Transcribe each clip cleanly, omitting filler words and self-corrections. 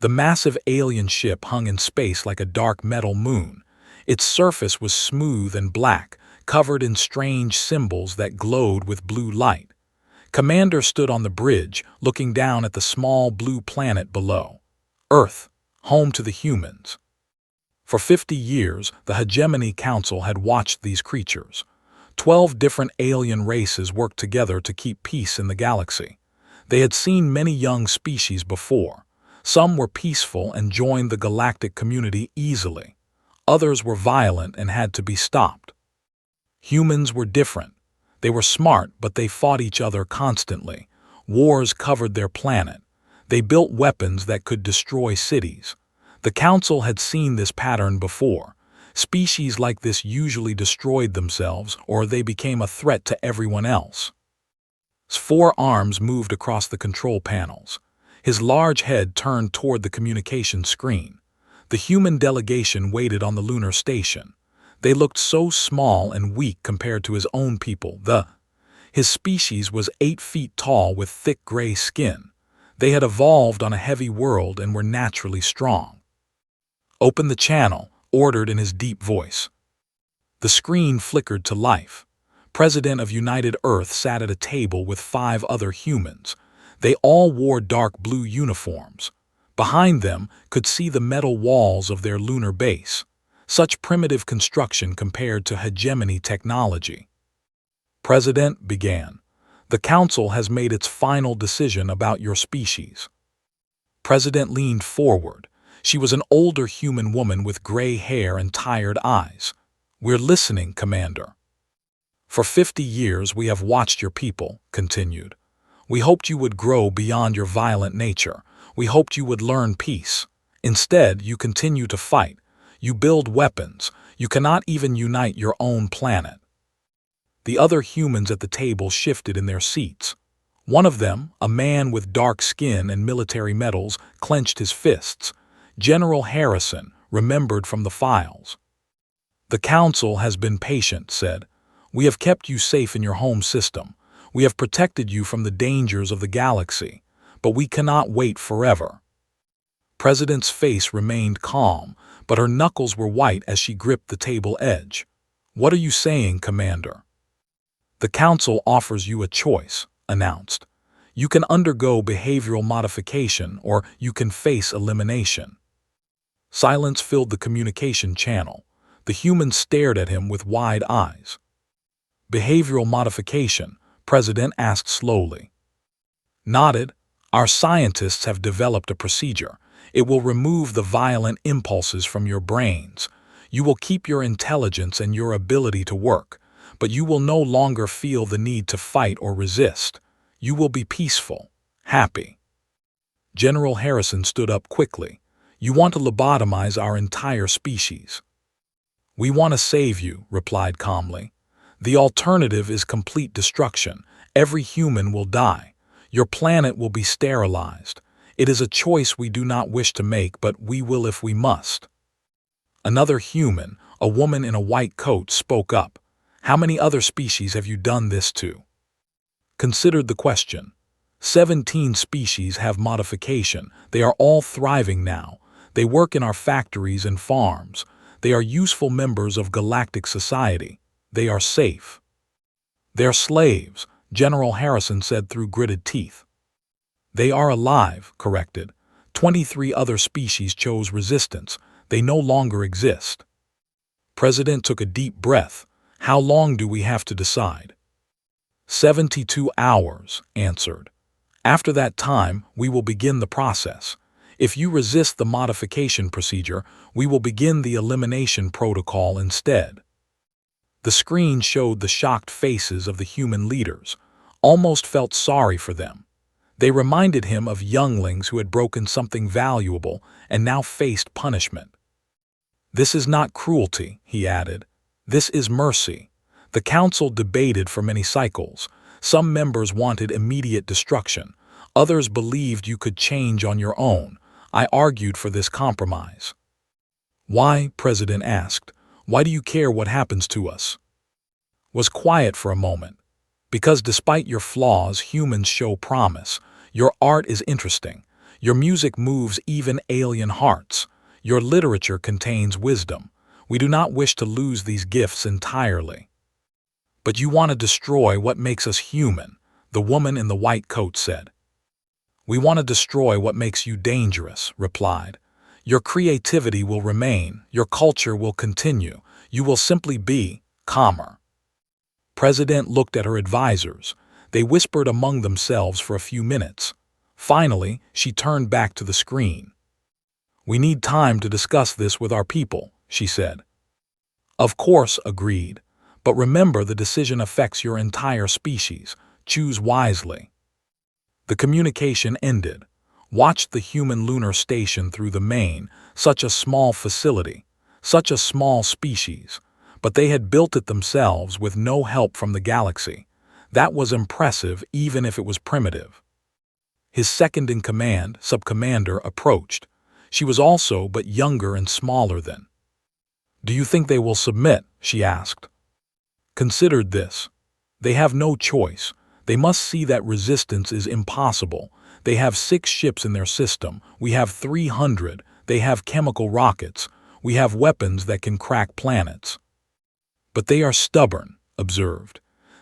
The massive alien ship hung in space like a dark metal moon. Its surface was smooth and black, covered in strange symbols that glowed with blue light. Commander stood on the bridge, looking down at the small blue planet below. Earth, home to the humans. For 50 years, the Hegemony Council had watched these creatures. 12 different alien races worked together to keep peace in the galaxy. They had seen many young species before. Some were peaceful and joined the galactic community easily. Others were violent and had to be stopped. Humans were different. They were smart, but they fought each other constantly. Wars covered their planet. They built weapons that could destroy cities. The Council had seen this pattern before. Species like this usually destroyed themselves, or they became a threat to everyone else. 4 arms moved across the control panels. His large head turned toward the communication screen. The human delegation waited on the lunar station. They looked so small and weak compared to his own people. His species was 8 feet tall with thick gray skin. They had evolved on a heavy world and were naturally strong. "Open the channel," ordered in his deep voice. The screen flickered to life. President of United Earth sat at a table with 5 other humans. They all wore dark blue uniforms. Behind them could see the metal walls of their lunar base. Such primitive construction compared to hegemony technology. President began. "The Council has made its final decision about your species." President leaned forward. She was an older human woman with gray hair and tired eyes. "We're listening, Commander." "For 50 years we have watched your people," continued. "We hoped you would grow beyond your violent nature. We hoped you would learn peace. Instead, you continue to fight. You build weapons. You cannot even unite your own planet." The other humans at the table shifted in their seats. One of them, a man with dark skin and military medals, clenched his fists. General Harrison, remembered from the files. "The Council has been patient," said. "We have kept you safe in your home system. We have protected you from the dangers of the galaxy. But we cannot wait forever." President's face remained calm, but her knuckles were white as she gripped the table edge. "What are you saying, Commander?" "The Council offers you a choice," announced. "You can undergo behavioral modification or you can face elimination." Silence filled the communication channel. The humans stared at him with wide eyes. "Behavioral modification," President asked slowly. Nodded. "Our scientists have developed a procedure. It will remove the violent impulses from your brains. You will keep your intelligence and your ability to work, but you will no longer feel the need to fight or resist. You will be peaceful, happy." General Harrison stood up quickly. "You want to lobotomize our entire species." "We want to save you," replied calmly. "The alternative is complete destruction. Every human will die. Your planet will be sterilized. It is a choice we do not wish to make, but we will if we must." Another human, a woman in a white coat, spoke up. "How many other species have you done this to?" Considered the question. 17 species have modification. They are all thriving now. They work in our factories and farms. They are useful members of galactic society. They are safe. "They're slaves," General Harrison said through gritted teeth. "They are alive," corrected. 23 other species chose resistance. They no longer exist. President took a deep breath. "How long do we have to decide?" 72 hours, answered. "After that time, we will begin the process. If you resist the modification procedure, we will begin the elimination protocol instead." The screen showed the shocked faces of the human leaders. Almost felt sorry for them. They reminded him of younglings who had broken something valuable and now faced punishment. "This is not cruelty," he added. "This is mercy." The Council debated for many cycles. Some members wanted immediate destruction. Others believed you could change on your own. I argued for this compromise. "Why?" President asked. "Why do you care what happens to us?" Was quiet for a moment. "Because despite your flaws, humans show promise. Your art is interesting. Your music moves even alien hearts. Your literature contains wisdom. We do not wish to lose these gifts entirely. But you want to destroy what makes us human, the woman in the white coat said. We want to destroy what makes you dangerous, replied. Your creativity will remain, your culture will continue, you will simply be calmer. President looked at her advisors. They whispered among themselves for a few minutes. Finally, she turned back to the screen. We need time to discuss this with our people, she said. Of course, agreed. But remember, the decision affects your entire species. Choose wisely. The communication ended. Watched the human lunar station through the main, such a small facility, such a small species. But they had built it themselves with no help from the galaxy. That was impressive, even if it was primitive. His second-in-command, Sub-Commander, approached. She was also but younger and smaller than. Do you think they will submit? She asked. Considered this. They have no choice. They must see that resistance is impossible. They have 6 ships in their system. We have 300. They have chemical rockets. We have weapons that can crack planets. But they are stubborn, observed.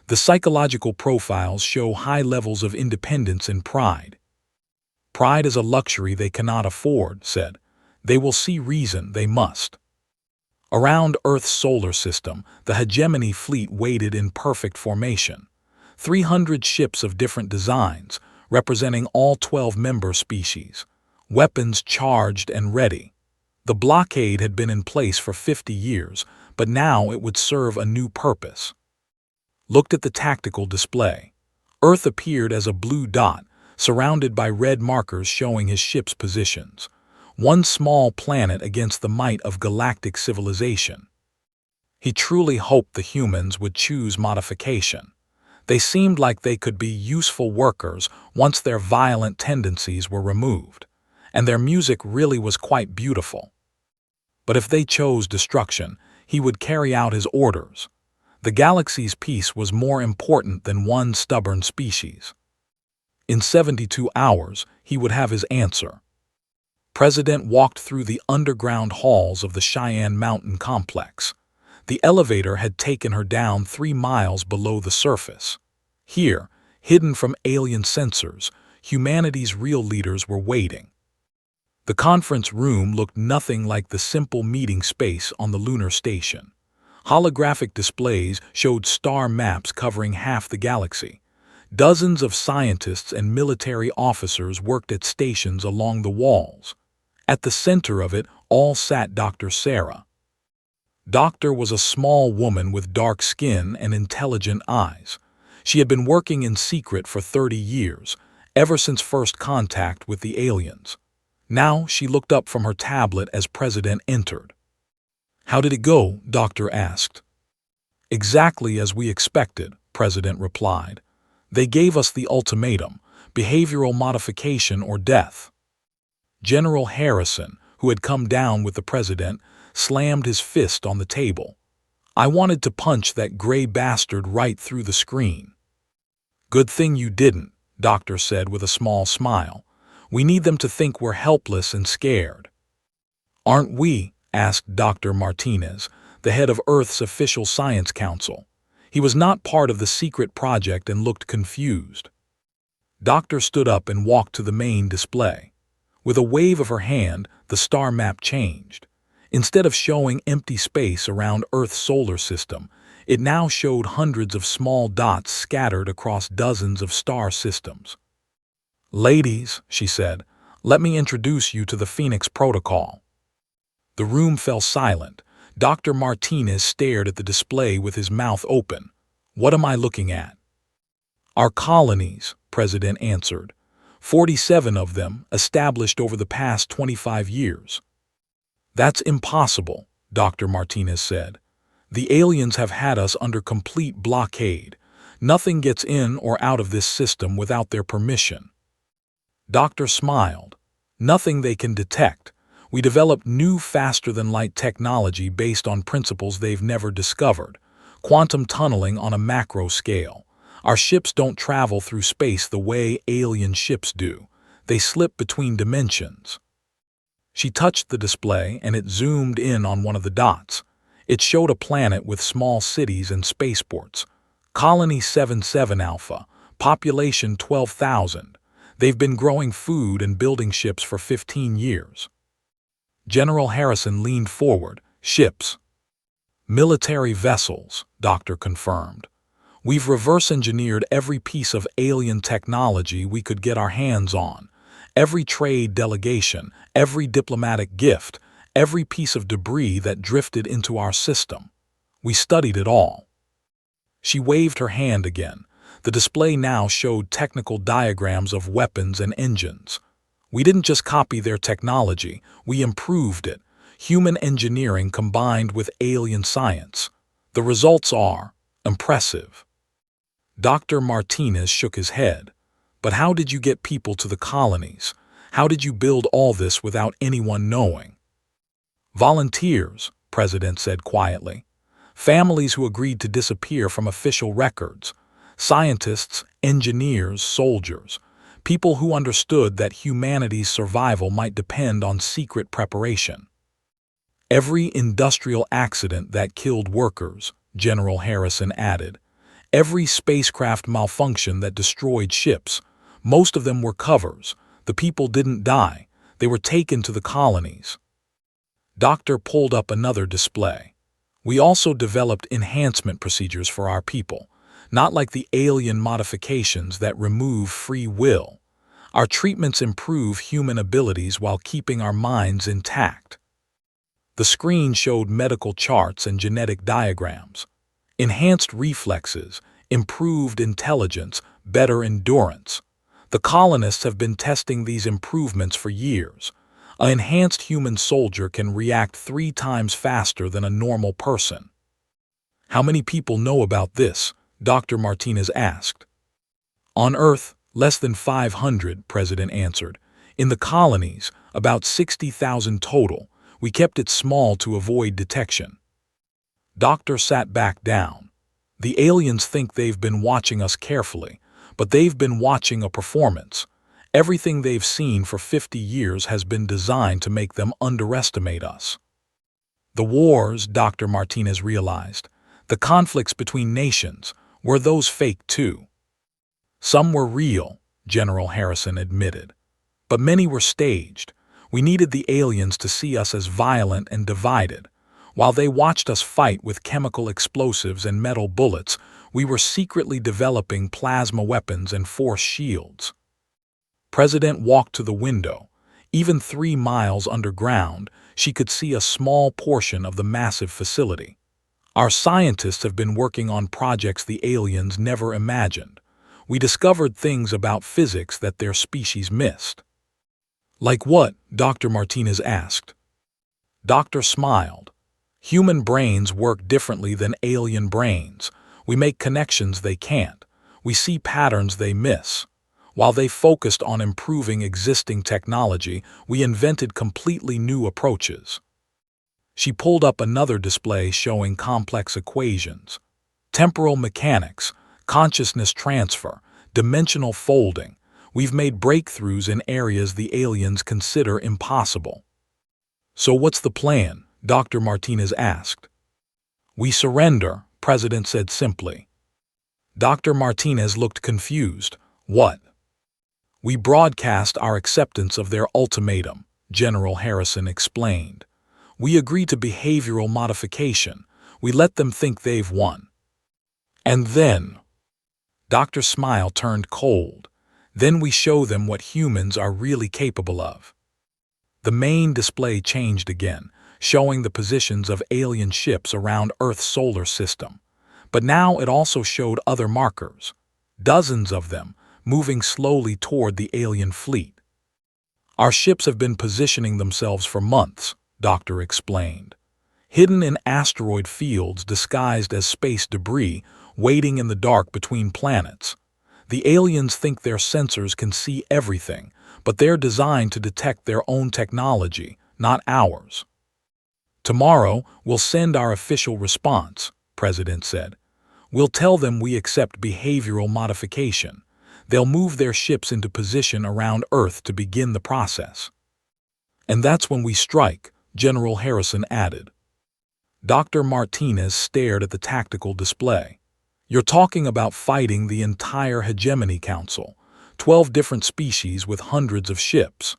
The psychological profiles show high levels of independence and pride. Pride is a luxury they cannot afford, said. They will see reason, they must. Around Earth's solar system, the hegemony fleet waited in perfect formation. 300 ships of different designs, representing all 12 member species. Weapons charged and ready. The blockade had been in place for 50 years, but now it would serve a new purpose. Looked at the tactical display. Earth appeared as a blue dot, surrounded by red markers showing his ship's positions. One small planet against the might of galactic civilization. He truly hoped the humans would choose modification. They seemed like they could be useful workers once their violent tendencies were removed, and their music really was quite beautiful. But if they chose destruction, he would carry out his orders. The galaxy's peace was more important than one stubborn species. In 72 hours, he would have his answer. President walked through the underground halls of the Cheyenne Mountain complex. The elevator had taken her down 3 miles below the surface. Here, hidden from alien sensors, humanity's real leaders were waiting. The conference room looked nothing like the simple meeting space on the lunar station. Holographic displays showed star maps covering half the galaxy. Dozens of scientists and military officers worked at stations along the walls. At the center of it all sat Dr. Sarah. Doctor was a small woman with dark skin and intelligent eyes. She had been working in secret for 30 years, ever since first contact with the aliens. Now she looked up from her tablet as President entered. How did it go? Doctor asked. Exactly as we expected, President replied. They gave us the ultimatum, behavioral modification or death. General Harrison, who had come down with the president, slammed his fist on the table. I wanted to punch that gray bastard right through the screen. Good thing you didn't, Doctor said with a small smile. We need them to think we're helpless and scared. Aren't we? Asked Dr. Martinez, the head of Earth's official science council. He was not part of the secret project and looked confused. Doctor stood up and walked to the main display. With a wave of her hand, the star map changed. Instead of showing empty space around Earth's solar system, it now showed hundreds of small dots scattered across dozens of star systems. Ladies, she said, let me introduce you to the Phoenix Protocol. The room fell silent. Dr. Martinez stared at the display with his mouth open. What am I looking at? Our colonies, President answered. 47 of them established over the past 25 years. That's impossible, Dr. Martinez said. The aliens have had us under complete blockade. Nothing gets in or out of this system without their permission. Doctor smiled. Nothing they can detect. We developed new faster-than-light technology based on principles they've never discovered. Quantum tunneling on a macro scale. Our ships don't travel through space the way alien ships do. They slip between dimensions. She touched the display and it zoomed in on one of the dots. It showed a planet with small cities and spaceports. Colony 77 Alpha, population 12,000. They've been growing food and building ships for 15 years. General Harrison leaned forward. Ships. Military vessels, Doctor confirmed. We've reverse-engineered every piece of alien technology we could get our hands on. Every trade delegation, every diplomatic gift, every piece of debris that drifted into our system. We studied it all. She waved her hand again. The display now showed technical diagrams of weapons and engines. We didn't just copy their technology, we improved it. Human engineering combined with alien science. The results are impressive. Dr. Martinez shook his head. But how did you get people to the colonies? How did you build all this without anyone knowing? Volunteers, President said quietly. Families who agreed to disappear from official records. Scientists, engineers, soldiers. People who understood that humanity's survival might depend on secret preparation. Every industrial accident that killed workers, General Harrison added. Every spacecraft malfunction that destroyed ships. Most of them were covers. The people didn't die. They were taken to the colonies. Doctor pulled up another display. We also developed enhancement procedures for our people, not like the alien modifications that remove free will. Our treatments improve human abilities while keeping our minds intact. The screen showed medical charts and genetic diagrams. Enhanced reflexes, improved intelligence, better endurance. The colonists have been testing these improvements for years. An enhanced human soldier can react 3 times faster than a normal person. How many people know about this? Dr. Martinez asked. On Earth, less than 500, President answered. In the colonies, about 60,000 total. We kept it small to avoid detection. Doctor sat back down. The aliens think they've been watching us carefully, but they've been watching a performance. Everything they've seen for 50 years has been designed to make them underestimate us. The wars, Dr. Martinez realized, the conflicts between nations, were those fake too? Some were real, General Harrison admitted, but many were staged. We needed the aliens to see us as violent and divided. While they watched us fight with chemical explosives and metal bullets, we were secretly developing plasma weapons and force shields. President walked to the window. Even 3 miles underground, she could see a small portion of the massive facility. Our scientists have been working on projects the aliens never imagined. We discovered things about physics that their species missed. Like what? Dr. Martinez asked. Doctor smiled. Human brains work differently than alien brains. We make connections they can't. We see patterns they miss. While they focused on improving existing technology, we invented completely new approaches. She pulled up another display showing complex equations. Temporal mechanics, consciousness transfer, dimensional folding. We've made breakthroughs in areas the aliens consider impossible. So what's the plan? Dr. Martinez asked. We surrender, President said simply. Dr. Martinez looked confused. What? We broadcast our acceptance of their ultimatum, General Harrison explained. We agree to behavioral modification. We let them think they've won. And then, Doctor's smile turned cold. Then we show them what humans are really capable of. The main display changed again, showing the positions of alien ships around Earth's solar system. But now it also showed other markers, dozens of them, moving slowly toward the alien fleet. Our ships have been positioning themselves for months, Doctor explained. Hidden in asteroid fields disguised as space debris, waiting in the dark between planets. The aliens think their sensors can see everything, but they're designed to detect their own technology, not ours. Tomorrow, we'll send our official response, President said. We'll tell them we accept behavioral modification. They'll move their ships into position around Earth to begin the process. And that's when we strike, General Harrison added. Dr. Martinez stared at the tactical display. You're talking about fighting the entire Hegemony Council, 12 different species with hundreds of ships.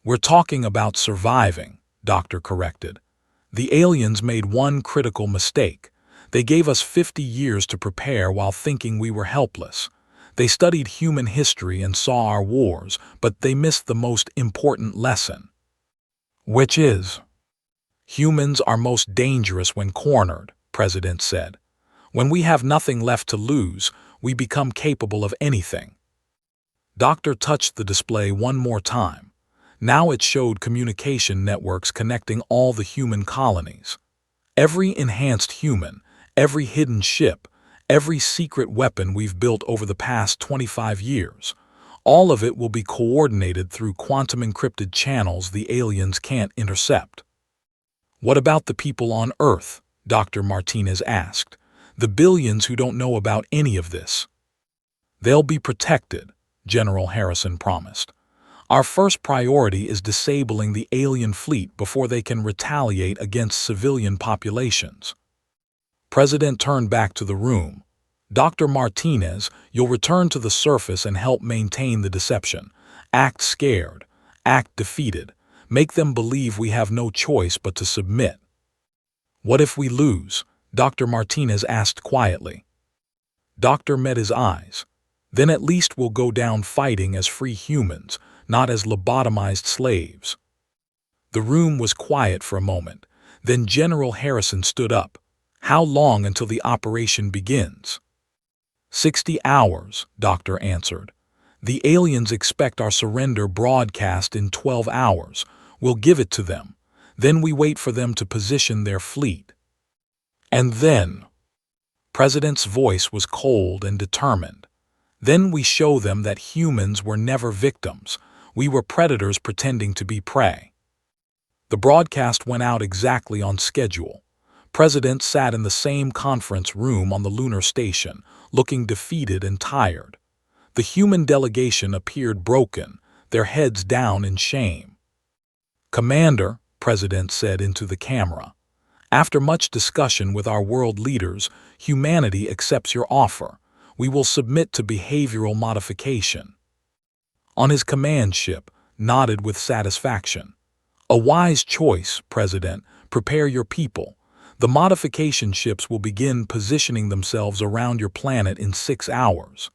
We're talking about surviving, Doctor corrected. The aliens made one critical mistake. They gave us 50 years to prepare while thinking we were helpless. They studied human history and saw our wars, but they missed the most important lesson. Which is? Humans are most dangerous when cornered, President said. When we have nothing left to lose, we become capable of anything. Doctor touched the display one more time. Now it showed communication networks connecting all the human colonies. Every enhanced human, every hidden ship, every secret weapon we've built over the past 25 years, all of it will be coordinated through quantum-encrypted channels the aliens can't intercept. What about the people on Earth? Dr. Martinez asked. The billions who don't know about any of this. They'll be protected, General Harrison promised. Our first priority is disabling the alien fleet before they can retaliate against civilian populations. President turned back to the room. Dr. Martinez, you'll return to the surface and help maintain the deception. Act scared. Act defeated. Make them believe we have no choice but to submit. What if we lose? Dr. Martinez asked quietly. Doctor met his eyes. Then at least we'll go down fighting as free humans, not as lobotomized slaves. The room was quiet for a moment. Then General Harrison stood up. How long until the operation begins? 60 hours, Doctor answered. The aliens expect our surrender broadcast in 12 hours. We'll give it to them. Then we wait for them to position their fleet. And then, President's voice was cold and determined. Then we show them that humans were never victims. We were predators pretending to be prey. The broadcast went out exactly on schedule. President sat in the same conference room on the lunar station, looking defeated and tired. The human delegation appeared broken, their heads down in shame. Commander, President said into the camera, after much discussion with our world leaders, humanity accepts your offer. We will submit to behavioral modification. On his command ship, nodded with satisfaction. A wise choice, President. Prepare your people. The modification ships will begin positioning themselves around your planet in 6 hours.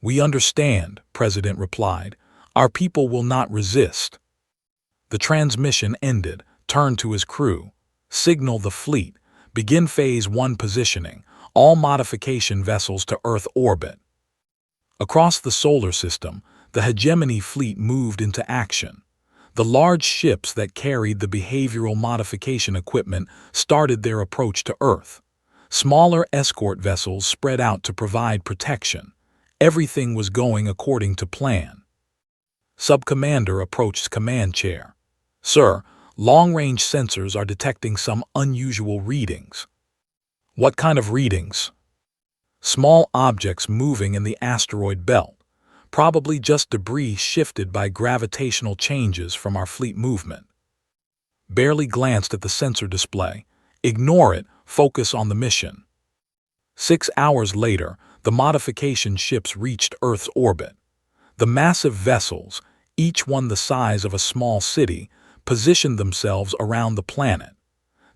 We understand, President replied. Our people will not resist. The transmission ended. Turned to his crew. Signal the fleet. Begin Phase 1 positioning. All modification vessels to Earth orbit. Across the solar system, the Hegemony fleet moved into action. The large ships that carried the behavioral modification equipment started their approach to Earth. Smaller escort vessels spread out to provide protection. Everything was going according to plan. Sub-Commander approached command chair. Sir, long-range sensors are detecting some unusual readings. What kind of readings? Small objects moving in the asteroid belt. Probably just debris shifted by gravitational changes from our fleet movement. Barely glanced at the sensor display. Ignore it, focus on the mission. 6 hours later, the modification ships reached Earth's orbit. The massive vessels, each one the size of a small city, positioned themselves around the planet.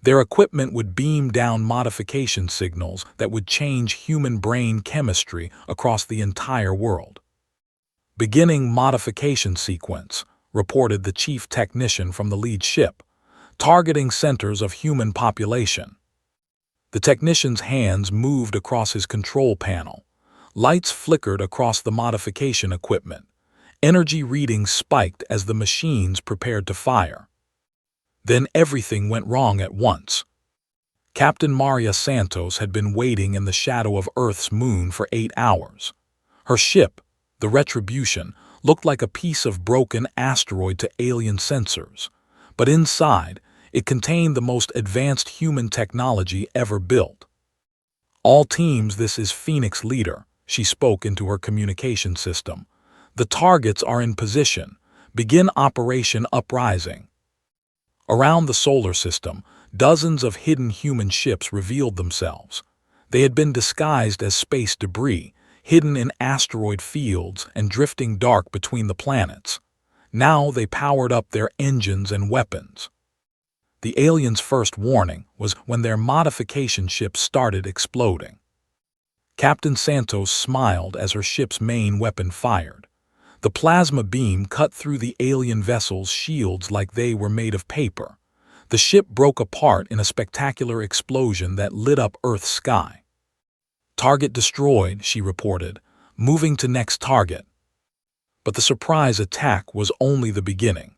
Their equipment would beam down modification signals that would change human brain chemistry across the entire world. Beginning modification sequence, reported the chief technician from the lead ship, targeting centers of human population. The technician's hands moved across his control panel. Lights flickered across the modification equipment. Energy readings spiked as the machines prepared to fire. Then everything went wrong at once. Captain Maria Santos had been waiting in the shadow of Earth's moon for 8 hours. Her ship, the Retribution, looked like a piece of broken asteroid to alien sensors. But inside, it contained the most advanced human technology ever built. All teams, this is Phoenix Leader, she spoke into her communication system. "The targets are in position. Begin Operation Uprising." Around the solar system, dozens of hidden human ships revealed themselves. They had been disguised as space debris, hidden in asteroid fields and drifting dark between the planets. Now they powered up their engines and weapons. The aliens' first warning was when their modification ships started exploding. Captain Santos smiled as her ship's main weapon fired. The plasma beam cut through the alien vessel's shields like they were made of paper. The ship broke apart in a spectacular explosion that lit up Earth's sky. "Target destroyed," she reported, "moving to next target." But the surprise attack was only the beginning.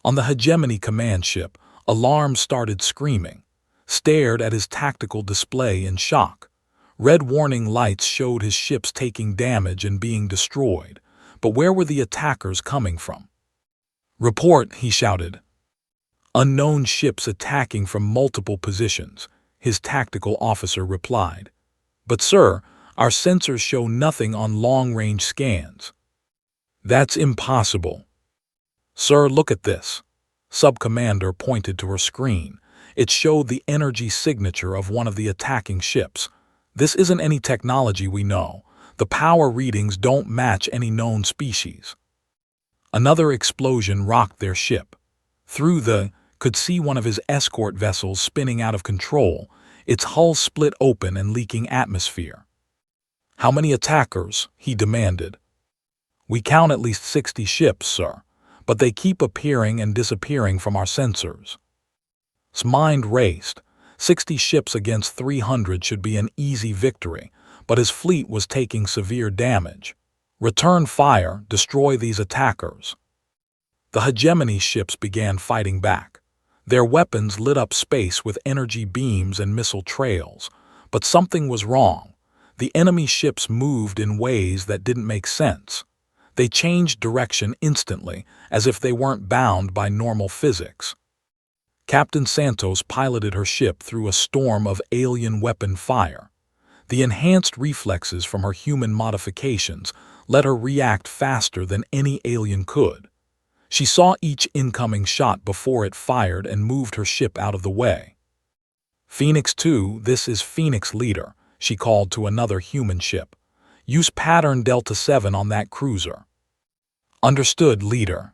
On the Hegemony command ship, Alarm started screaming, stared at his tactical display in shock. Red warning lights showed his ships taking damage and being destroyed. But where were the attackers coming from? "Report," he shouted. "Unknown ships attacking from multiple positions," his tactical officer replied. "But sir, our sensors show nothing on long-range scans." "That's impossible." "Sir, look at this." Sub-Commander pointed to her screen. It showed the energy signature of one of the attacking ships. "This isn't any technology we know. The power readings don't match any known species." Another explosion rocked their ship. Through the could see one of his escort vessels spinning out of control, its hull split open and leaking atmosphere. "How many attackers?" he demanded. "We count at least 60 ships, sir, but they keep appearing and disappearing from our sensors." His mind raced. 60 ships against 300 should be an easy victory, but his fleet was taking severe damage. "Return fire, destroy these attackers." The Hegemony ships began fighting back. Their weapons lit up space with energy beams and missile trails. But something was wrong. The enemy ships moved in ways that didn't make sense. They changed direction instantly, as if they weren't bound by normal physics. Captain Santos piloted her ship through a storm of alien weapon fire. The enhanced reflexes from her human modifications let her react faster than any alien could. She saw each incoming shot before it fired and moved her ship out of the way. "Phoenix 2, this is Phoenix Leader," she called to another human ship. "Use pattern Delta 7 on that cruiser." "Understood, Leader."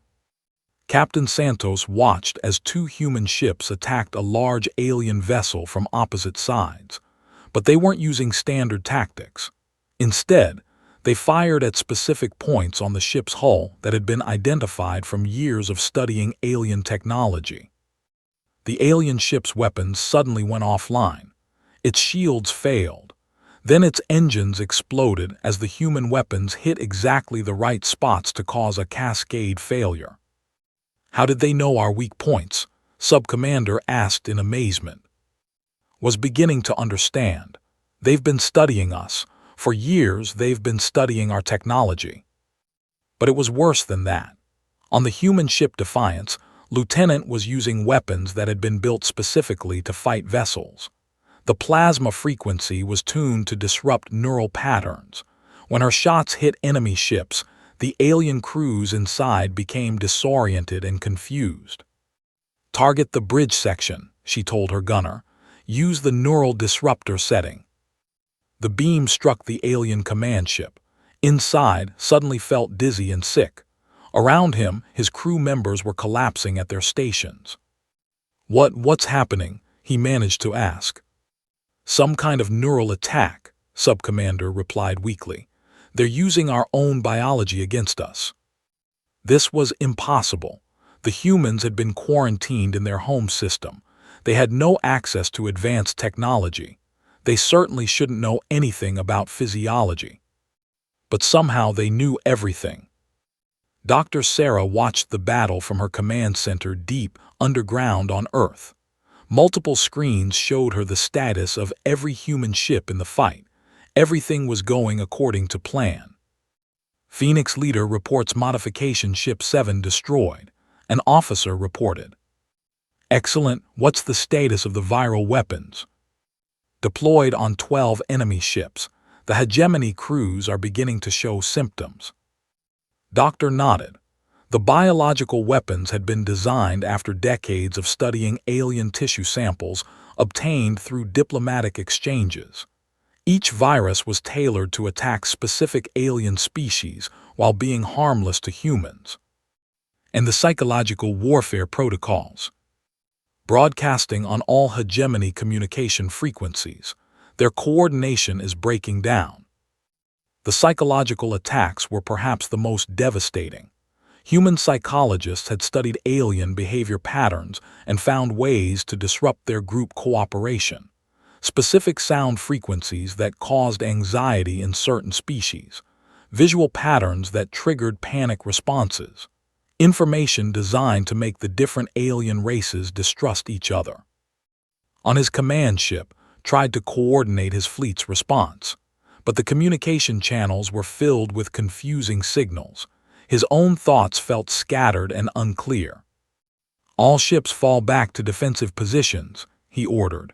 Captain Santos watched as 2 human ships attacked a large alien vessel from opposite sides. But they weren't using standard tactics. Instead, they fired at specific points on the ship's hull that had been identified from years of studying alien technology. The alien ship's weapons suddenly went offline. Its shields failed. Then its engines exploded as the human weapons hit exactly the right spots to cause a cascade failure. "How did they know our weak points?" Sub-Commander asked in amazement. "Was beginning to understand. They've been studying us. For years, they've been studying our technology." But it was worse than that. On the human ship Defiance, Lieutenant was using weapons that had been built specifically to fight vessels. The plasma frequency was tuned to disrupt neural patterns. When her shots hit enemy ships, the alien crews inside became disoriented and confused. "Target the bridge section," she told her gunner. "Use the neural disruptor setting." The beam struck the alien command ship. Inside, suddenly felt dizzy and sick. Around him, his crew members were collapsing at their stations. What's happening?" he managed to ask. "Some kind of neural attack," Sub-Commander replied weakly. "They're using our own biology against us." This was impossible. The humans had been quarantined in their home system. They had no access to advanced technology. They certainly shouldn't know anything about physiology. But somehow they knew everything. Dr. Sarah watched the battle from her command center deep underground on Earth. Multiple screens showed her the status of every human ship in the fight. Everything was going according to plan. "Phoenix Leader reports modification ship 7 destroyed," an officer reported. "Excellent. What's the status of the viral weapons?" "Deployed on 12 enemy ships. The hegemony crews are beginning to show symptoms. Doctor nodded. The biological weapons had been designed after decades of studying alien tissue samples obtained through diplomatic exchanges. Each virus was tailored to attack specific alien species while being harmless to humans. And the psychological warfare protocols. Broadcasting on all hegemony communication frequencies, their coordination is breaking down. The psychological attacks were perhaps the most devastating. Human psychologists had studied alien behavior patterns and found ways to disrupt their group cooperation. Specific sound frequencies that caused anxiety in certain species, visual patterns that triggered panic responses, information designed to make the different alien races distrust each other. On his command ship, tried to coordinate his fleet's response, but the communication channels were filled with confusing signals. His own thoughts felt scattered and unclear. All ships fall back to defensive positions, he ordered.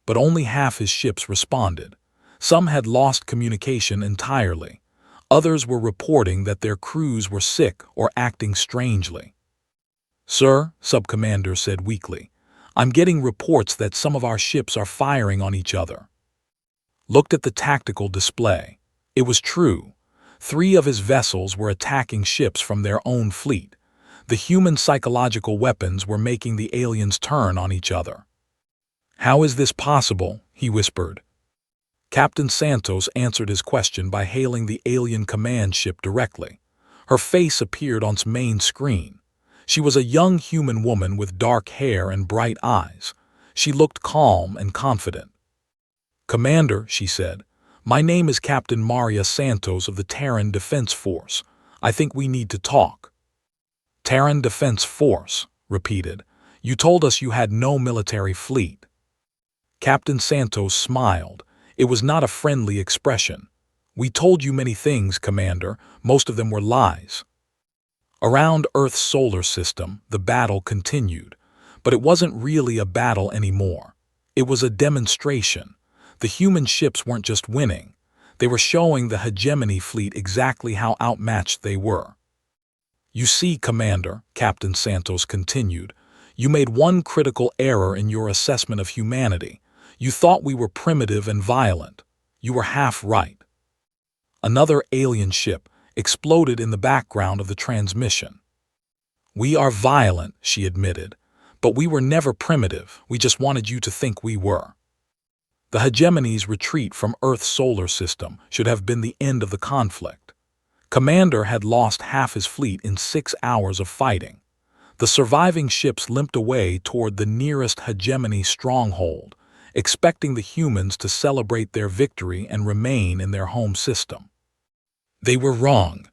But only half his ships responded. Some had lost communication entirely. Others were reporting that their crews were sick or acting strangely. "Sir," Subcommander said weakly, "I'm getting reports that some of our ships are firing on each other." Looked at the tactical display. It was true. 3 of his vessels were attacking ships from their own fleet. The human psychological weapons were making the aliens turn on each other. "How is this possible?" he whispered. Captain Santos answered his question by hailing the alien command ship directly. Her face appeared on its main screen. She was a young human woman with dark hair and bright eyes. She looked calm and confident. "Commander," she said, "my name is Captain Maria Santos of the Terran Defense Force. I think we need to talk." "Terran Defense Force," repeated. "You told us you had no military fleet." Captain Santos smiled. It was not a friendly expression. "We told you many things, Commander. Most of them were lies." Around Earth's solar system, the battle continued. But it wasn't really a battle anymore. It was a demonstration. The human ships weren't just winning. They were showing the hegemony fleet exactly how outmatched they were. "You see, Commander," Captain Santos continued, "you made one critical error in your assessment of humanity. You thought we were primitive and violent. You were half right." Another alien ship exploded in the background of the transmission. "We are violent," she admitted, "but we were never primitive. We just wanted you to think we were." The hegemony's retreat from Earth's solar system should have been the end of the conflict. Commander had lost half his fleet in 6 hours of fighting. The surviving ships limped away toward the nearest hegemony stronghold, expecting the humans to celebrate their victory and remain in their home system. They were wrong.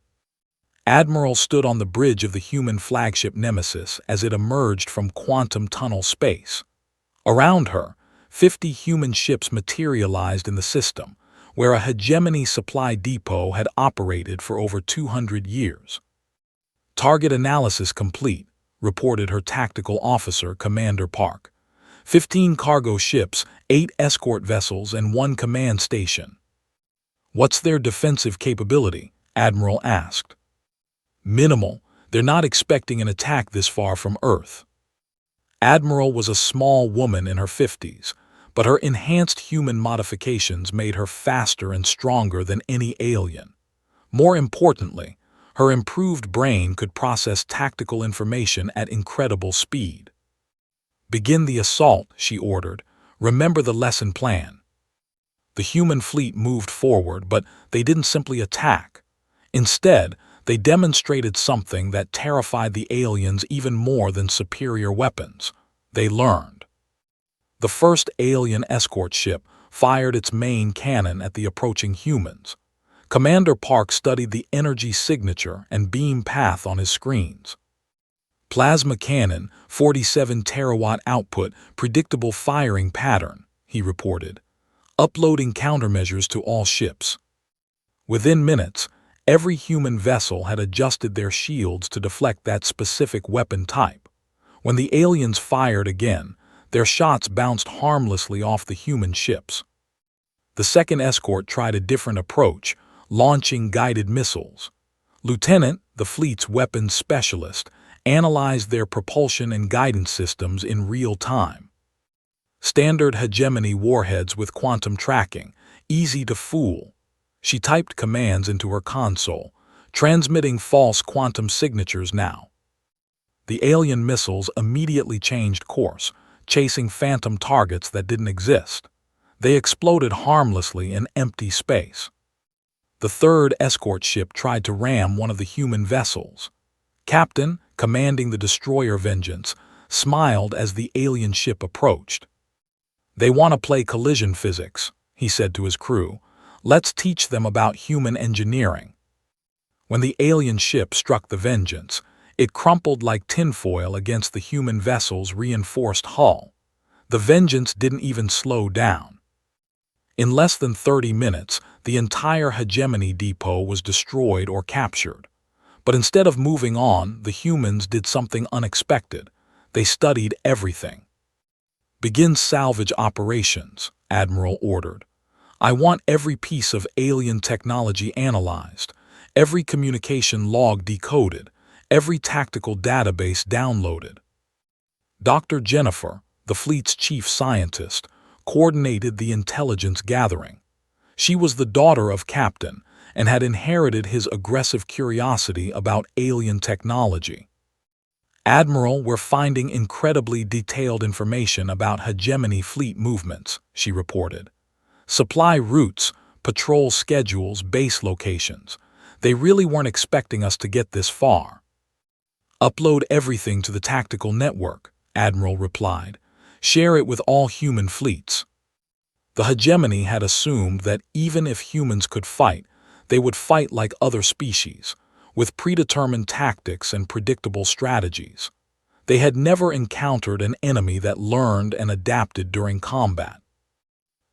Admiral stood on the bridge of the human flagship Nemesis as it emerged from quantum tunnel space. Around her, 50 human ships materialized in the system, where a hegemony supply depot had operated for over 200 years. "Target analysis complete," reported her tactical officer, Commander Park. 15 cargo ships, 8 escort vessels, and 1 command station. "What's their defensive capability?" Admiral asked. "Minimal. They're not expecting an attack this far from Earth." Admiral was a small woman in her 50s, but her enhanced human modifications made her faster and stronger than any alien. More importantly, her improved brain could process tactical information at incredible speed. "Begin the assault," she ordered. "Remember the lesson plan." The human fleet moved forward, but they didn't simply attack. Instead, they demonstrated something that terrified the aliens even more than superior weapons. They learned. The first alien escort ship fired its main cannon at the approaching humans. Commander Park studied the energy signature and beam path on his screens. "Plasma cannon, 47 terawatt output, predictable firing pattern," he reported, uploading countermeasures to all ships. Within minutes, every human vessel had adjusted their shields to deflect that specific weapon type. When the aliens fired again, their shots bounced harmlessly off the human ships. The second escort tried a different approach, launching guided missiles. Lieutenant, the fleet's weapons specialist, analyzed their propulsion and guidance systems in real time. Standard hegemony warheads with quantum tracking, easy to fool. She typed commands into her console, transmitting false quantum signatures now. The alien missiles immediately changed course, chasing phantom targets that didn't exist. They exploded harmlessly in empty space. The third escort ship tried to ram one of the human vessels. Captain, commanding the destroyer Vengeance, smiled as the alien ship approached. "They want to play collision physics," he said to his crew. "Let's teach them about human engineering." When the alien ship struck the Vengeance, it crumpled like tinfoil against the human vessel's reinforced hull. The Vengeance didn't even slow down. In less than 30 minutes, the entire hegemony depot was destroyed or captured. But instead of moving on, the humans did something unexpected. They studied everything. "Begin salvage operations," Admiral ordered. "I want every piece of alien technology analyzed, every communication log decoded, every tactical database downloaded." Dr. Jennifer, the fleet's chief scientist, coordinated the intelligence gathering. She was the daughter of Captain and had inherited his aggressive curiosity about alien technology. "Admiral, we're finding incredibly detailed information about hegemony fleet movements," she reported. "Supply routes, patrol schedules, base locations. They really weren't expecting us to get this far." "Upload everything to the tactical network," Admiral replied. "Share it with all human fleets." The hegemony had assumed that even if humans could fight, they would fight like other species, with predetermined tactics and predictable strategies. They had never encountered an enemy that learned and adapted during combat.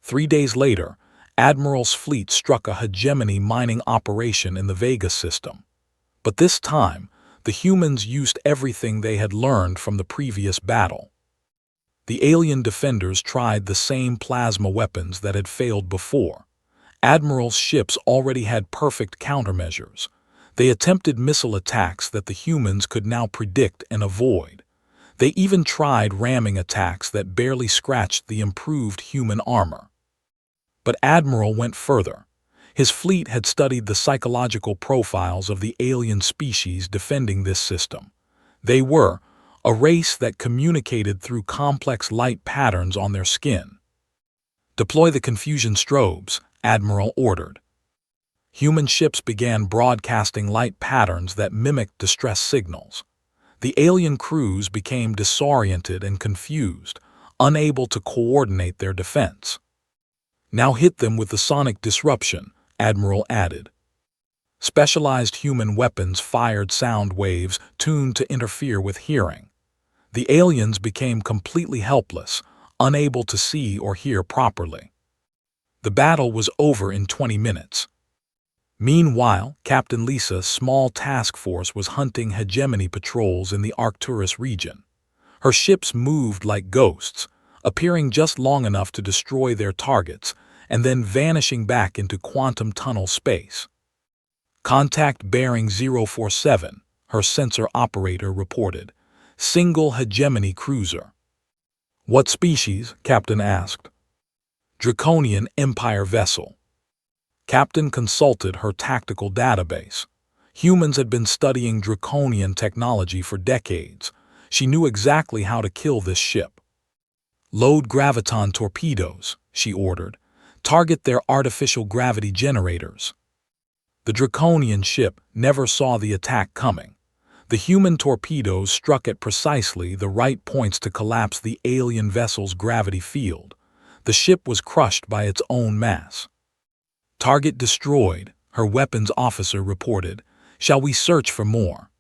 3 days later, Admiral's fleet struck a hegemony mining operation in the Vega system. But this time, the humans used everything they had learned from the previous battle. The alien defenders tried the same plasma weapons that had failed before. Admiral's ships already had perfect countermeasures. They attempted missile attacks that the humans could now predict and avoid. They even tried ramming attacks that barely scratched the improved human armor. But Admiral went further. His fleet had studied the psychological profiles of the alien species defending this system. They were a race that communicated through complex light patterns on their skin. "Deploy the confusion strobes," Admiral ordered. Human ships began broadcasting light patterns that mimicked distress signals. The alien crews became disoriented and confused, unable to coordinate their defense. "Now hit them with the sonic disruption," Admiral added. Specialized human weapons fired sound waves tuned to interfere with hearing. The aliens became completely helpless, unable to see or hear properly. The battle was over in 20 minutes. Meanwhile, Captain Lisa's small task force was hunting hegemony patrols in the Arcturus region. Her ships moved like ghosts, appearing just long enough to destroy their targets and then vanishing back into quantum tunnel space. "Contact bearing 047, her sensor operator reported. "Single hegemony cruiser." "What species?" Captain asked. "Draconian Empire vessel." Captain consulted her tactical database. Humans had been studying draconian technology for decades. She knew exactly how to kill this ship. "Load graviton torpedoes," she ordered. "Target their artificial gravity generators." The draconian ship never saw the attack coming. The human torpedoes struck at precisely the right points to collapse the alien vessel's gravity field. The ship was crushed by its own mass. "Target destroyed," her weapons officer reported. "Shall we search for more?"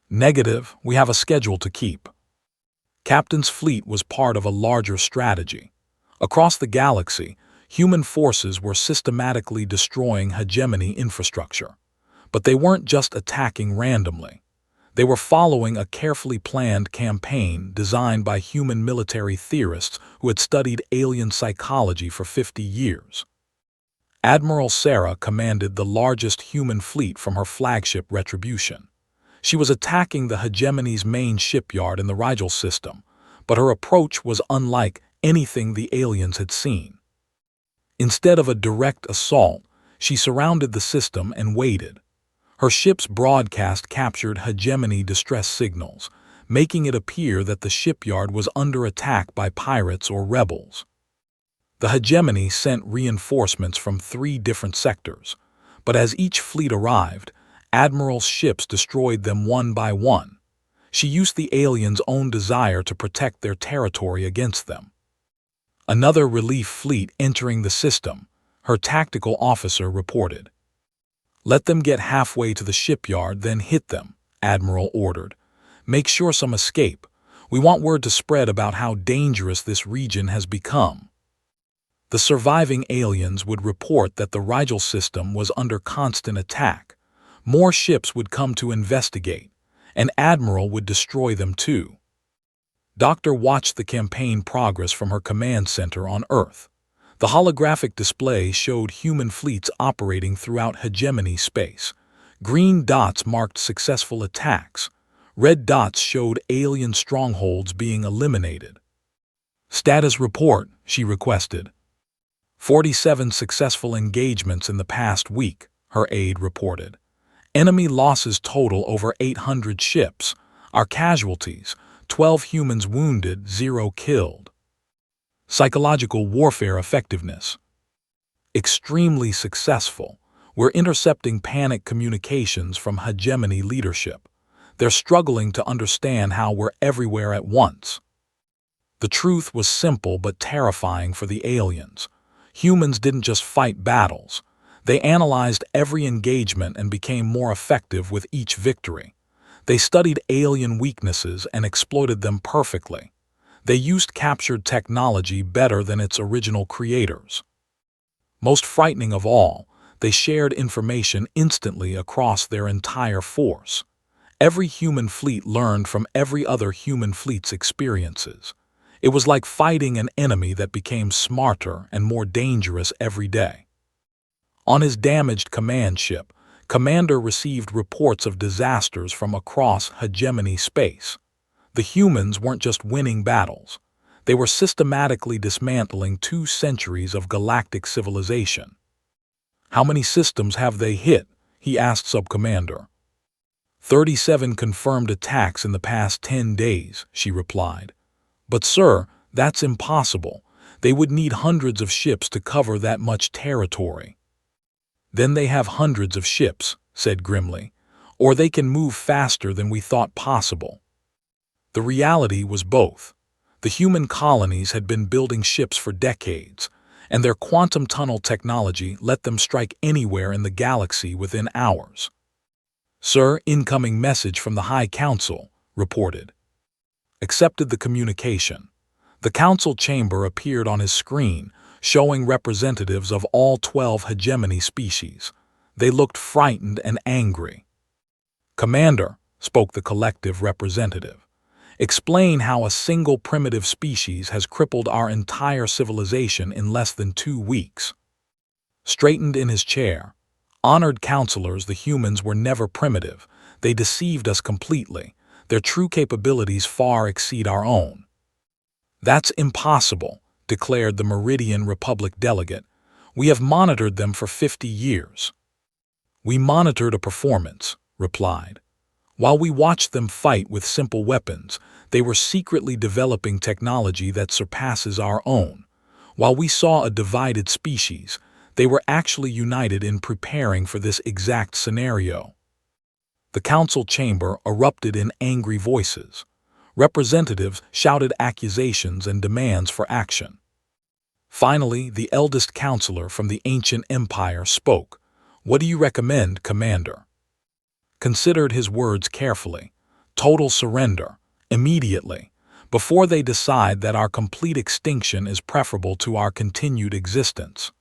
"Negative, we have a schedule to keep." Captain's fleet was part of a larger strategy. Across the galaxy, human forces were systematically destroying hegemony infrastructure. But they weren't just attacking randomly. They were following a carefully planned campaign designed by human military theorists who had studied alien psychology for 50 years. Admiral Sarah commanded the largest human fleet from her flagship Retribution. She was attacking the hegemony's main shipyard in the Rigel system, but her approach was unlike anything the aliens had seen. Instead of a direct assault, she surrounded the system and waited. Her ship's broadcast captured hegemony distress signals, making it appear that the shipyard was under attack by pirates or rebels. The hegemony sent reinforcements from 3 different sectors, but as each fleet arrived, Admiral's ships destroyed them one by one. She used the aliens' own desire to protect their territory against them. Another relief fleet entering the system, her tactical officer reported. "Let them get halfway to the shipyard, then hit them," Admiral ordered. "Make sure some escape. We want word to spread about how dangerous this region has become." The surviving aliens would report that the Rigel system was under constant attack. More ships would come to investigate, and Admiral would destroy them too. Doctor watched the campaign progress from her command center on Earth. The holographic display showed human fleets operating throughout hegemony space. Green dots marked successful attacks. Red dots showed alien strongholds being eliminated. "Status report," she requested. 47 successful engagements in the past week, her aide reported. "Enemy losses total over 800 ships. Our casualties, 12 humans wounded, 0 killed." Psychological warfare effectiveness. Extremely successful. We're intercepting panic communications from hegemony leadership. They're struggling to understand how we're everywhere at once. The truth was simple but terrifying for the aliens. Humans didn't just fight battles. They analyzed every engagement and became more effective with each victory. They studied alien weaknesses and exploited them perfectly. They used captured technology better than its original creators. Most frightening of all, they shared information instantly across their entire force. Every human fleet learned from every other human fleet's experiences. It was like fighting an enemy that became smarter and more dangerous every day. On his damaged command ship, Commander received reports of disasters from across hegemony space. The humans weren't just winning battles. They were systematically dismantling 2 centuries of galactic civilization. "How many systems have they hit?" he asked Subcommander. 37 confirmed attacks in the past 10 days, she replied. "But sir, that's impossible. They would need hundreds of ships to cover that much territory." "Then they have hundreds of ships," said grimly, "or they can move faster than we thought possible." The reality was both. The human colonies had been building ships for decades, and their quantum tunnel technology let them strike anywhere in the galaxy within hours. "Sir, incoming message from the High Council," reported. Accepted the communication. The council chamber appeared on his screen, showing representatives of all 12 hegemony species. They looked frightened and angry. "Commander," spoke the collective representative, "explain how a single primitive species has crippled our entire civilization in less than 2 weeks." Straightened in his chair. "Honored counselors, the humans were never primitive. They deceived us completely. Their true capabilities far exceed our own." "That's impossible," declared the Meridian Republic delegate. "We have monitored them for 50 years. "We monitored a performance," replied. "While we watched them fight with simple weapons, they were secretly developing technology that surpasses our own. While we saw a divided species, they were actually united in preparing for this exact scenario." The council chamber erupted in angry voices. Representatives shouted accusations and demands for action. Finally, the eldest counselor from the ancient empire spoke. "What do you recommend, Commander?" Considered his words carefully. "Total surrender, immediately, before they decide that our complete extinction is preferable to our continued existence."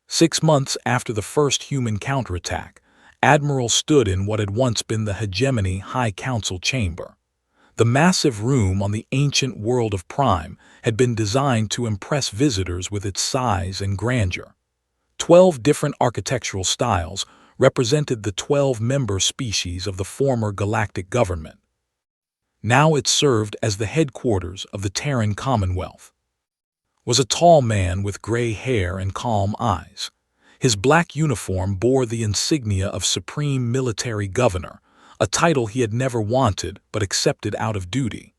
6 months after the first human counterattack, Admiral stood in what had once been the hegemony High Council chamber. The massive room on the ancient world of Prime had been designed to impress visitors with its size and grandeur. 12 different architectural styles represented the 12 member species of the former galactic government. Now it served as the headquarters of the Terran Commonwealth. Was a tall man with gray hair and calm eyes. His black uniform bore the insignia of Supreme Military Governor, a title he had never wanted but accepted out of duty.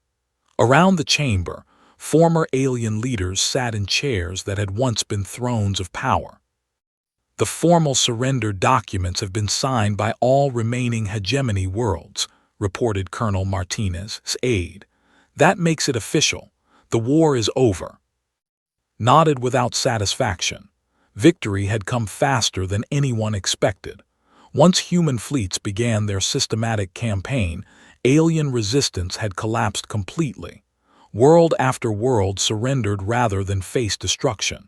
Around the chamber, former alien leaders sat in chairs that had once been thrones of power. The formal surrender documents have been signed by all remaining hegemony worlds, reported Colonel Martinez's aide. That makes it official. The war is over. Nodded without satisfaction. Victory had come faster than anyone expected. Once human fleets began their systematic campaign, alien resistance had collapsed completely. World after world surrendered rather than face destruction.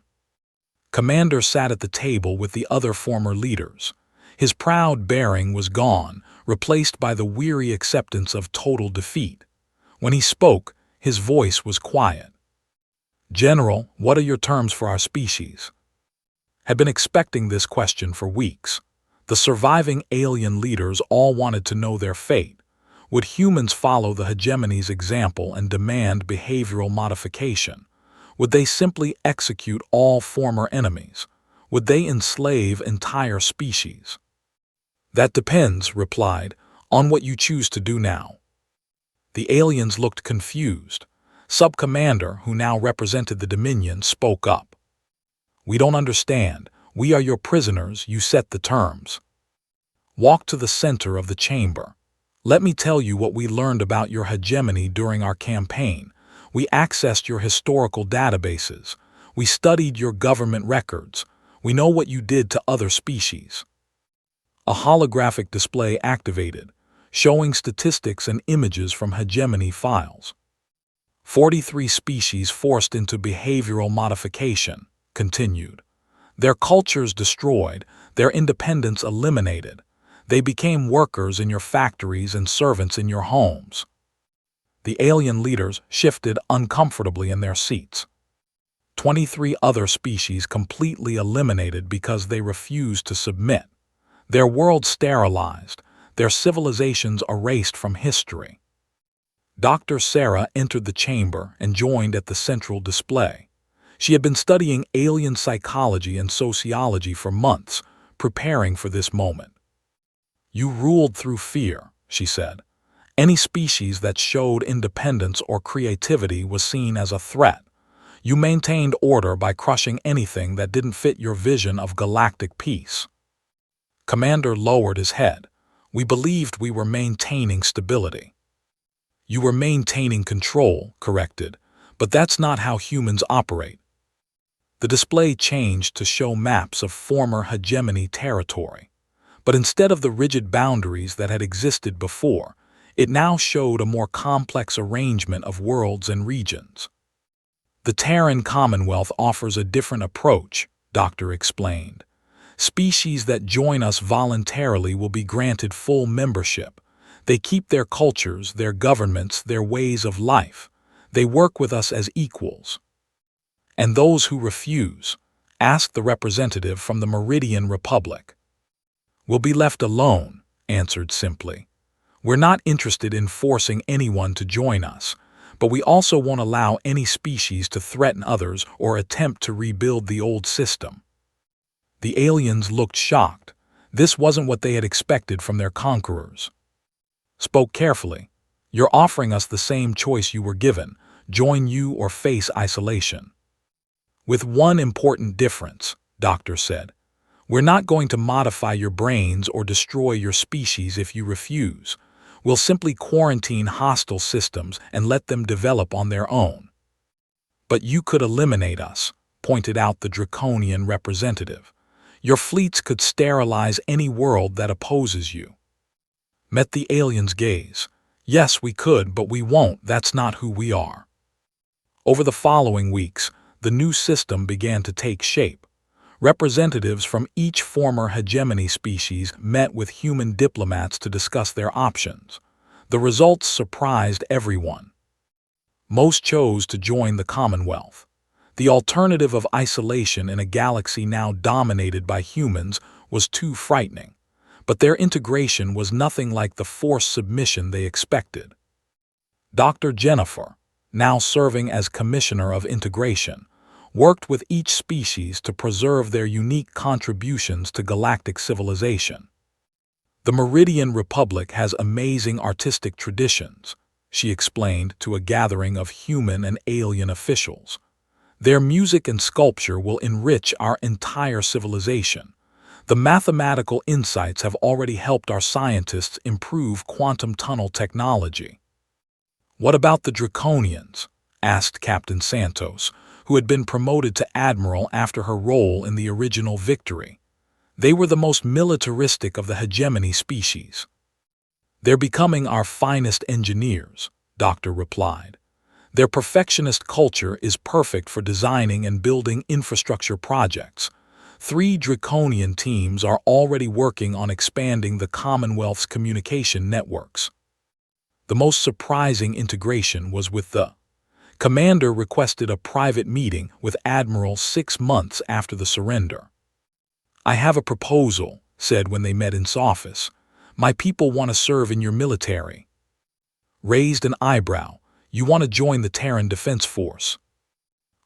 Commander sat at the table with the other former leaders. His proud bearing was gone, replaced by the weary acceptance of total defeat. When he spoke, his voice was quiet. "General, what are your terms for our species?" Had been expecting this question for weeks. The surviving alien leaders all wanted to know their fate. Would humans follow the hegemony's example and demand behavioral modification? Would they simply execute all former enemies? Would they enslave entire species? "That depends," replied, "on what you choose to do now." The aliens looked confused. Sub-Commander, who now represented the Dominion, spoke up. "We don't understand. We are your prisoners. You set the terms." Walk to the center of the chamber. "Let me tell you what we learned about your hegemony during our campaign. We accessed your historical databases. We studied your government records. We know what you did to other species." A holographic display activated, showing statistics and images from hegemony files. 43 species forced into behavioral modification, continued. Their cultures destroyed, their independence eliminated. They became workers in your factories and servants in your homes. The alien leaders shifted uncomfortably in their seats. 23 other species completely eliminated because they refused to submit. Their world sterilized, their civilizations erased from history. Dr. Sarah entered the chamber and joined at the central display. She had been studying alien psychology and sociology for months, preparing for this moment. "You ruled through fear," she said. "Any species that showed independence or creativity was seen as a threat. You maintained order by crushing anything that didn't fit your vision of galactic peace." Commander lowered his head. "We believed we were maintaining stability." "You were maintaining control," corrected, "but that's not how humans operate." The display changed to show maps of former hegemony territory. But instead of the rigid boundaries that had existed before, it now showed a more complex arrangement of worlds and regions. "The Terran Commonwealth offers a different approach," Doctor explained. "Species that join us voluntarily will be granted full membership. They keep their cultures, their governments, their ways of life. They work with us as equals. And those who refuse," asked the representative from the Meridian Republic. "Will be left alone," answered simply. "We're not interested in forcing anyone to join us, but we also won't allow any species to threaten others or attempt to rebuild the old system." The aliens looked shocked. This wasn't what they had expected from their conquerors. Spoke carefully. "You're offering us the same choice you were given, join you or face isolation." "With one important difference," Doctor said. "We're not going to modify your brains or destroy your species if you refuse. We'll simply quarantine hostile systems and let them develop on their own." "But you could eliminate us," pointed out the draconian representative. "Your fleets could sterilize any world that opposes you." Met the alien's gaze. "Yes, we could, but we won't. That's not who we are." Over the following weeks, the new system began to take shape. Representatives from each former hegemony species met with human diplomats to discuss their options. The results surprised everyone. Most chose to join the Commonwealth. The alternative of isolation in a galaxy now dominated by humans was too frightening, but their integration was nothing like the forced submission they expected. Dr. Jennifer, now serving as Commissioner of Integration, worked with each species to preserve their unique contributions to galactic civilization. The Meridian Republic has amazing artistic traditions, she explained to a gathering of human and alien officials. Their music and sculpture will enrich our entire civilization. The mathematical insights have already helped our scientists improve quantum tunnel technology. What about the Draconians? Asked Captain Santos, who had been promoted to Admiral after her role in the original Victory. They were the most militaristic of the hegemony species. They're becoming our finest engineers, Doctor replied. Their perfectionist culture is perfect for designing and building infrastructure projects. 3 Draconian teams are already working on expanding the Commonwealth's communication networks. The most surprising integration was with the Commander requested a private meeting with Admiral 6 months after the surrender. I have a proposal, said when they met in his office. My people want to serve in your military. Raised an eyebrow. You want to join the Terran Defense Force.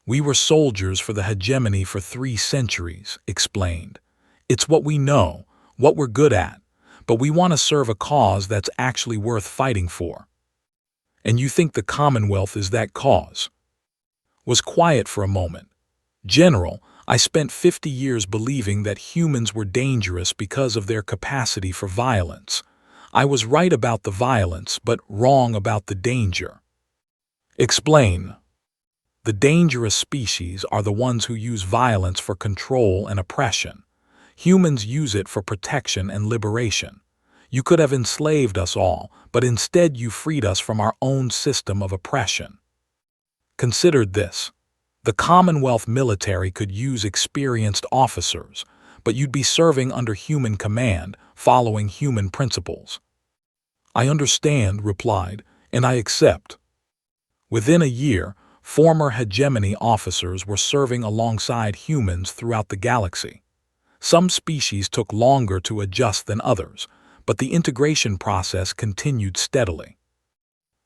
We were soldiers for the hegemony for 3 centuries, explained. It's what we know, what we're good at, but we want to serve a cause that's actually worth fighting for. And you think the Commonwealth is that cause? Was quiet for a moment. General, I spent 50 years believing that humans were dangerous because of their capacity for violence. I was right about the violence, but wrong about the danger. Explain. The dangerous species are the ones who use violence for control and oppression. Humans use it for protection and liberation. You could have enslaved us all, but instead you freed us from our own system of oppression. Consider this. The Commonwealth military could use experienced officers, but you'd be serving under human command, following human principles. I understand, replied, and I accept. Within a year, former hegemony officers were serving alongside humans throughout the galaxy. Some species took longer to adjust than others, but the integration process continued steadily.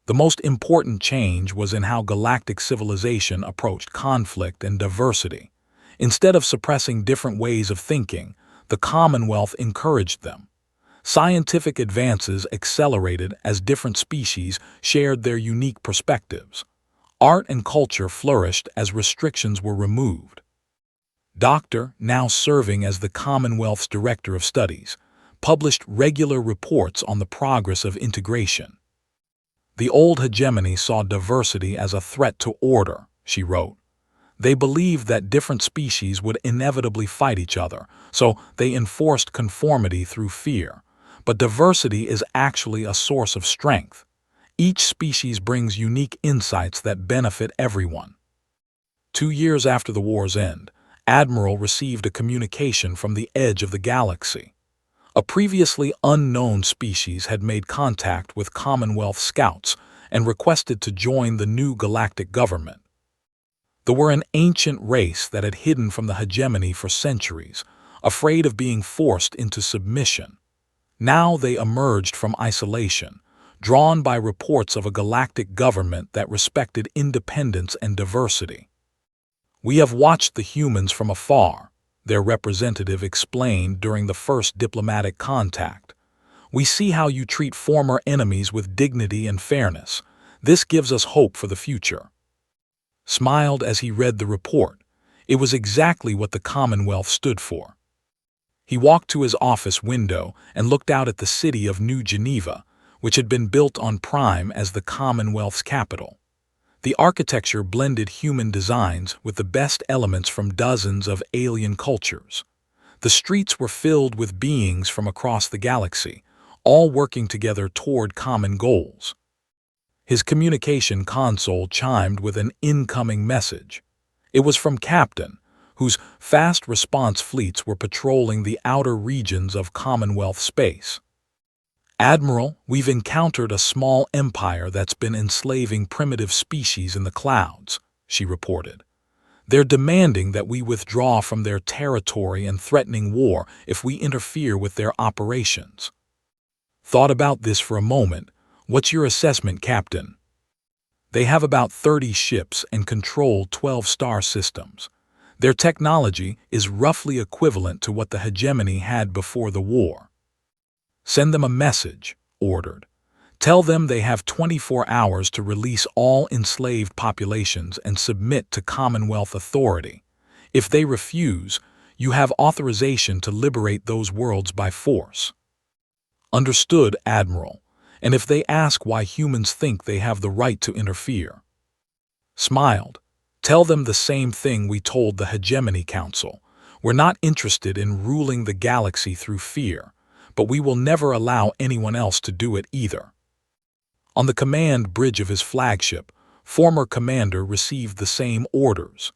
The most important change was in how galactic civilization approached conflict and diversity. Instead of suppressing different ways of thinking, the Commonwealth encouraged them. Scientific advances accelerated as different species shared their unique perspectives. Art and culture flourished as restrictions were removed. Doctor, now serving as the Commonwealth's Director of Studies, published regular reports on the progress of integration. The old hegemony saw diversity as a threat to order, she wrote. They believed that different species would inevitably fight each other, so they enforced conformity through fear. But diversity is actually a source of strength. Each species brings unique insights that benefit everyone. 2 years after the war's end, Admiral received a communication from the edge of the galaxy. A previously unknown species had made contact with Commonwealth scouts and requested to join the new galactic government. They were an ancient race that had hidden from the hegemony for centuries, afraid of being forced into submission. Now they emerged from isolation, drawn by reports of a galactic government that respected independence and diversity. We have watched the humans from afar, their representative explained during the first diplomatic contact. We see how you treat former enemies with dignity and fairness. This gives us hope for the future. Smiled as he read the report. It was exactly what the Commonwealth stood for. He walked to his office window and looked out at the city of New Geneva, which had been built on Prime as the Commonwealth's capital. The architecture blended human designs with the best elements from dozens of alien cultures. The streets were filled with beings from across the galaxy, all working together toward common goals. His communication console chimed with an incoming message. It was from Captain, whose fast response fleets were patrolling the outer regions of Commonwealth space. Admiral, we've encountered a small empire that's been enslaving primitive species in the clouds, she reported. They're demanding that we withdraw from their territory and threatening war if we interfere with their operations. Thought about this for a moment. What's your assessment, Captain? They have about 30 ships and control 12 star systems. Their technology is roughly equivalent to what the hegemony had before the war. Send them a message, ordered. Tell them they have 24 hours to release all enslaved populations and submit to Commonwealth authority. If they refuse, you have authorization to liberate those worlds by force. Understood, Admiral. And if they ask why humans think they have the right to interfere. Smiled. Tell them the same thing we told the Hegemony Council. We're not interested in ruling the galaxy through fear, but we will never allow anyone else to do it either. On the command bridge of his flagship, former commander received the same orders.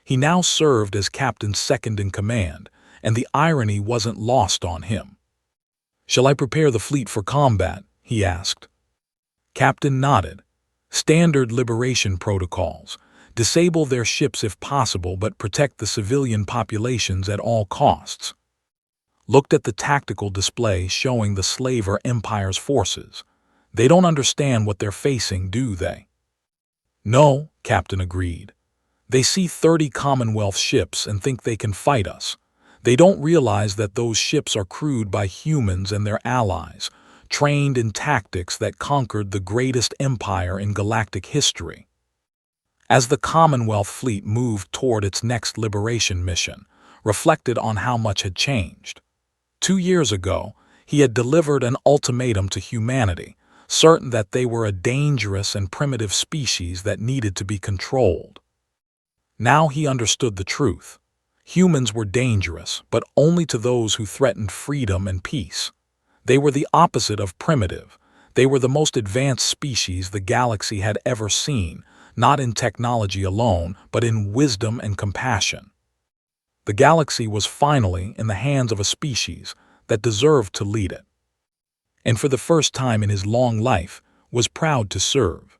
He now served as captain second in command, and the irony wasn't lost on him. "Shall I prepare the fleet for combat?" he asked. Captain nodded. "Standard liberation protocols. Disable their ships if possible, but protect the civilian populations at all costs." Looked at the tactical display showing the Slaver Empire's forces. They don't understand what they're facing, do they? No, Captain agreed. They see 30 Commonwealth ships and think they can fight us. They don't realize that those ships are crewed by humans and their allies, trained in tactics that conquered the greatest empire in galactic history. As the Commonwealth fleet moved toward its next liberation mission, reflected on how much had changed. 2 years ago, he had delivered an ultimatum to humanity, certain that they were a dangerous and primitive species that needed to be controlled. Now he understood the truth. Humans were dangerous, but only to those who threatened freedom and peace. They were the opposite of primitive. They were the most advanced species the galaxy had ever seen, not in technology alone, but in wisdom and compassion. The galaxy was finally in the hands of a species that deserved to lead it, and for the first time in his long life was proud to serve.